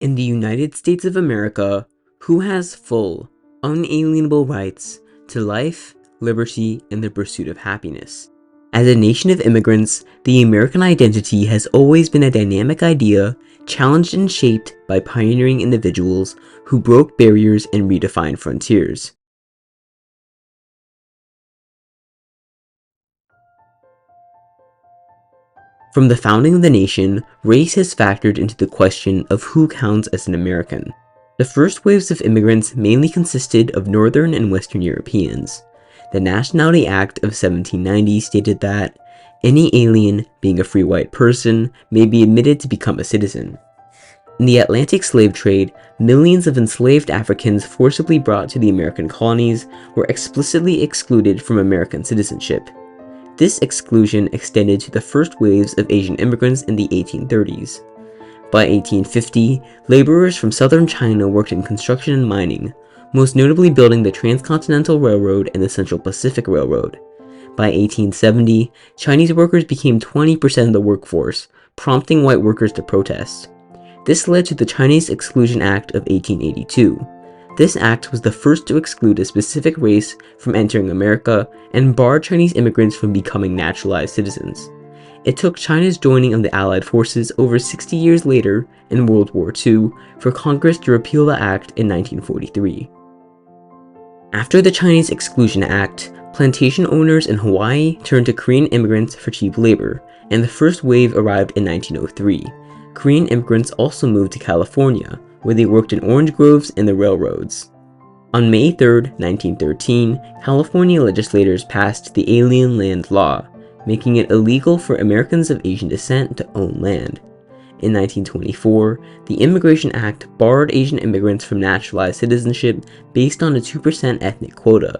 In the United States of America, who has full, unalienable rights to life, liberty, and the pursuit of happiness? As a nation of immigrants, the American identity has always been a dynamic idea, challenged and shaped by pioneering individuals who broke barriers and redefined frontiers. From the founding of the nation, race has factored into the question of who counts as an American. The first waves of immigrants mainly consisted of Northern and Western Europeans. The Nationality Act of 1790 stated that any alien, being a free white person, may be admitted to become a citizen. In the Atlantic slave trade, millions of enslaved Africans forcibly brought to the American colonies were explicitly excluded from American citizenship. This exclusion extended to the first waves of Asian immigrants in the 1830s. By 1850, laborers from southern China worked in construction and mining, most notably building the Transcontinental Railroad and the Central Pacific Railroad. By 1870, Chinese workers became 20% of the workforce, prompting white workers to protest. This led to the Chinese Exclusion Act of 1882. This act was the first to exclude a specific race from entering America and barred Chinese immigrants from becoming naturalized citizens. It took China's joining of the Allied forces over 60 years later, in World War II, for Congress to repeal the act in 1943. After the Chinese Exclusion Act, plantation owners in Hawaii turned to Korean immigrants for cheap labor, and the first wave arrived in 1903. Korean immigrants also moved to California, where they worked in orange groves and the railroads. On May 3, 1913, California legislators passed the Alien Land Law, making it illegal for Americans of Asian descent to own land. In 1924, the Immigration Act barred Asian immigrants from naturalized citizenship based on a 2% ethnic quota.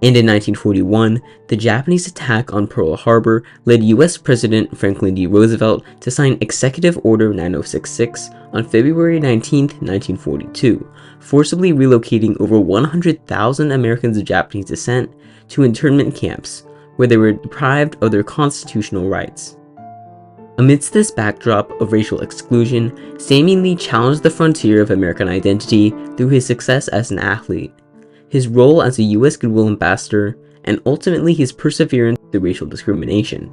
And in 1941, the Japanese attack on Pearl Harbor led U.S. President Franklin D. Roosevelt to sign Executive Order 9066 on February 19, 1942, forcibly relocating over 100,000 Americans of Japanese descent to internment camps, where they were deprived of their constitutional rights. Amidst this backdrop of racial exclusion, Sammy Lee challenged the frontier of American identity through his success as an athlete, his role as a U.S. Goodwill Ambassador, and ultimately his perseverance through racial discrimination.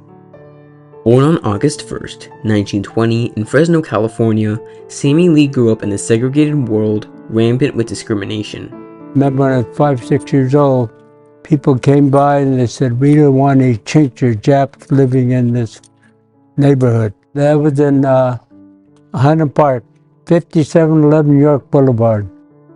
Born on August 1, 1920 in Fresno, California, Sammy Lee grew up in a segregated world rampant with discrimination. Remember when I was 5, 6 years old, people came by and they said, "We don't want any Chinks or Japs living in this neighborhood." That was in Highland Park, 5711 York Boulevard.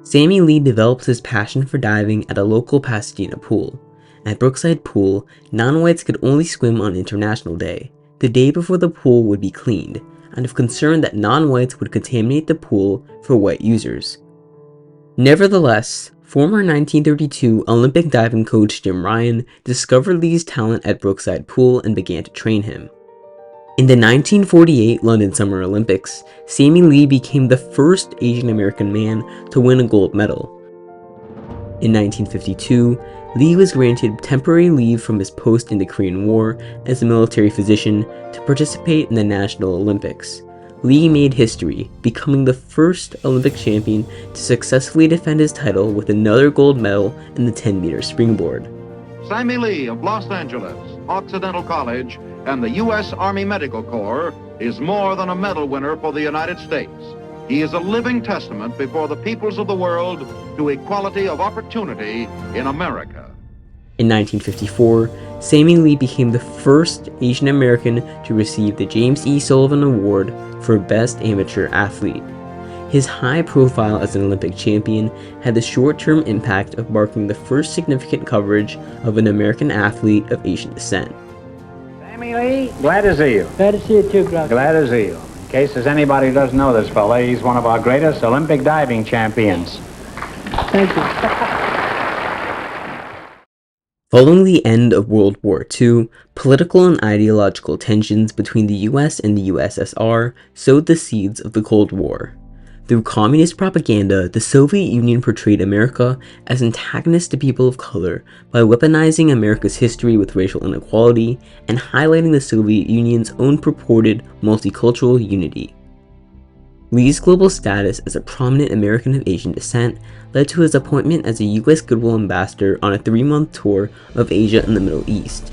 Sammy Lee developed his passion for diving at a local Pasadena pool. At Brookside Pool, non-whites could only swim on International Day, the day before the pool would be cleaned, out of concern that non-whites would contaminate the pool for white users. Nevertheless, former 1932 Olympic diving coach Jim Ryan discovered Lee's talent at Brookside Pool and began to train him. In the 1948 London Summer Olympics, Sammy Lee became the first Asian American man to win a gold medal. In 1952, Lee was granted temporary leave from his post in the Korean War as a military physician to participate in the National Olympics. Lee made history, becoming the first Olympic champion to successfully defend his title with another gold medal in the 10-meter springboard. Sammy Lee of Los Angeles, Occidental College, and the U.S. Army Medical Corps is more than a medal winner for the United States. He is a living testament before the peoples of the world to equality of opportunity in America. In 1954, Sammy Lee became the first Asian American to receive the James E. Sullivan Award for Best Amateur Athlete. His high profile as an Olympic champion had the short-term impact of marking the first significant coverage of an American athlete of Asian descent. Sammy Lee, glad to see you. Glad to see you too, Kwak. Glad to see you. In case there's anybody who doesn't know this fella, he's one of our greatest Olympic diving champions. Thank you. Following the end of World War II, political and ideological tensions between the US and the USSR sowed the seeds of the Cold War. Through communist propaganda, the Soviet Union portrayed America as antagonist to people of color by weaponizing America's history with racial inequality and highlighting the Soviet Union's own purported multicultural unity. Lee's global status as a prominent American of Asian descent led to his appointment as a U.S. Goodwill Ambassador on a 3-month tour of Asia and the Middle East.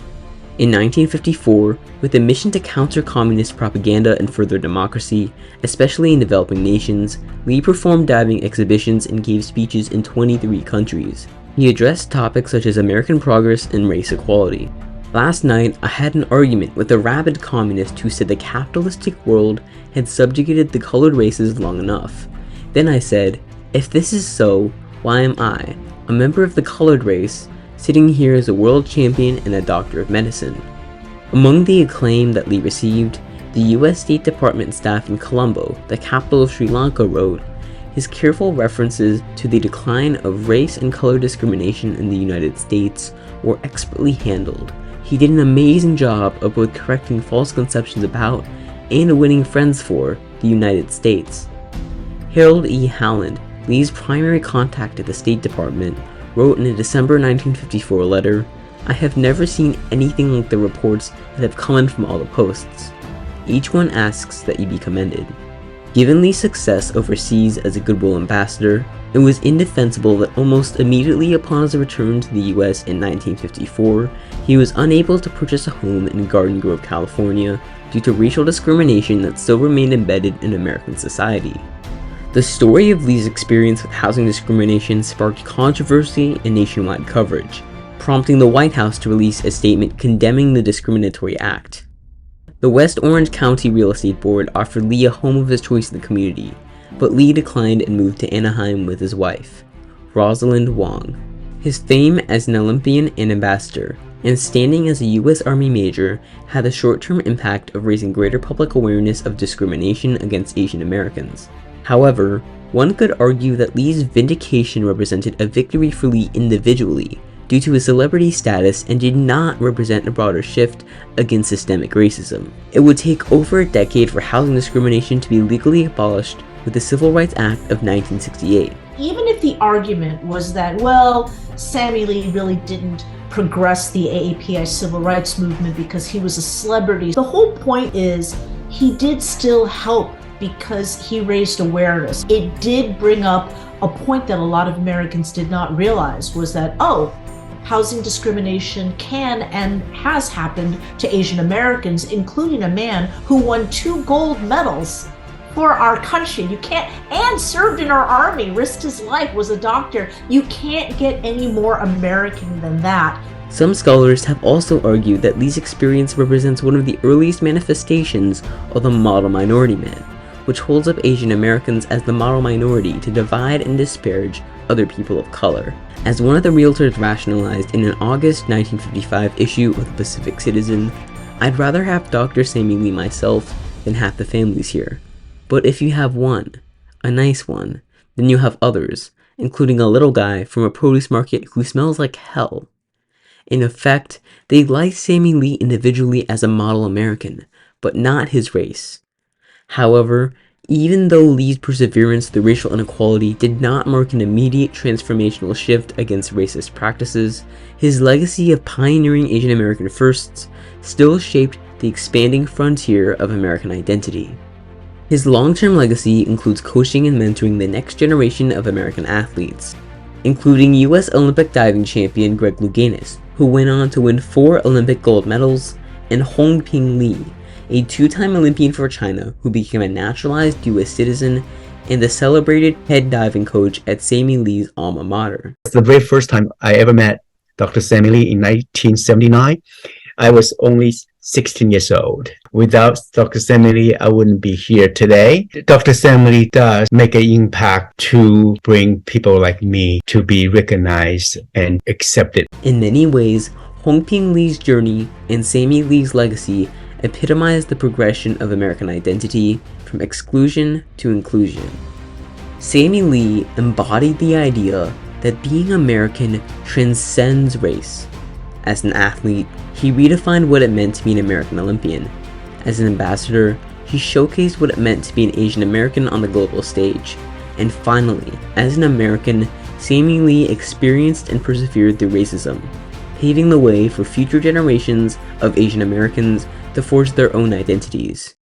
In 1954, with a mission to counter communist propaganda and further democracy, especially in developing nations, Lee performed diving exhibitions and gave speeches in 23 countries. He addressed topics such as American progress and race equality. Last night, I had an argument with a rabid communist who said the capitalistic world had subjugated the colored races long enough. Then I said, if this is so, why am I, a member of the colored race, sitting here as a world champion and a doctor of medicine? Among the acclaim that Lee received, the US State Department staff in Colombo, the capital of Sri Lanka, wrote, his careful references to the decline of race and color discrimination in the United States were expertly handled. He did an amazing job of both correcting false conceptions about and winning friends for the United States. Harold E. Howland, Lee's primary contact at the State Department, wrote in a December 1954 letter, I have never seen anything like the reports that have come in from all the posts. Each one asks that you be commended. Given Lee's success overseas as a Goodwill Ambassador, it was indefensible that almost immediately upon his return to the US in 1954, he was unable to purchase a home in Garden Grove, California, due to racial discrimination that still remained embedded in American society. The story of Lee's experience with housing discrimination sparked controversy and nationwide coverage, prompting the White House to release a statement condemning the discriminatory act. The West Orange County Real Estate Board offered Lee a home of his choice in the community, but Lee declined and moved to Anaheim with his wife, Rosalind Wong. His fame as an Olympian and ambassador, and standing as a U.S. Army major, had the short-term impact of raising greater public awareness of discrimination against Asian Americans. However, one could argue that Lee's vindication represented a victory for Lee individually, due to his celebrity status, and did not represent a broader shift against systemic racism. It would take over a decade for housing discrimination to be legally abolished with the Civil Rights Act of 1968. Even if the argument was that, well, Sammy Lee really didn't progress the AAPI civil rights movement because he was a celebrity, the whole point is he did still help because he raised awareness. It did bring up a point that a lot of Americans did not realize, was that, oh, housing discrimination can and has happened to Asian Americans, including a man who won 2 gold medals for our country. You can't, and served in our army, risked his life, was a doctor. You can't get any more American than that. Some scholars have also argued that Lee's experience represents one of the earliest manifestations of the model minority man, which holds up Asian Americans as the model minority to divide and disparage other people of color. As one of the realtors rationalized in an August 1955 issue of the Pacific Citizen, I'd rather have Dr. Sammy Lee myself than half the families here. But if you have one, a nice one, then you have others, including a little guy from a produce market who smells like hell. In effect, they like Sammy Lee individually as a model American, but not his race. However, even though Lee's perseverance through racial inequality did not mark an immediate transformational shift against racist practices, his legacy of pioneering Asian American firsts still shaped the expanding frontier of American identity. His long-term legacy includes coaching and mentoring the next generation of American athletes, including U.S. Olympic diving champion Greg Louganis, who went on to win 4 Olympic gold medals, and Hongping Lee, a 2-time Olympian for China who became a naturalized U.S. citizen and the celebrated head diving coach at Sammy Lee's alma mater. It's the very first time I ever met Dr. Sammy Lee in 1979. I was only 16 years old. Without Dr. Sammy Lee, I wouldn't be here today. Dr. Sammy Lee does make an impact to bring people like me to be recognized and accepted. In many ways, Hongping Lee's journey and Sammy Lee's legacy epitomize the progression of American identity from exclusion to inclusion. Sammy Lee embodied the idea that being American transcends race. As an athlete, he redefined what it meant to be an American Olympian. As an ambassador, he showcased what it meant to be an Asian American on the global stage. And finally, as an American, Sammy Lee experienced and persevered through racism, paving the way for future generations of Asian Americans to forge their own identities.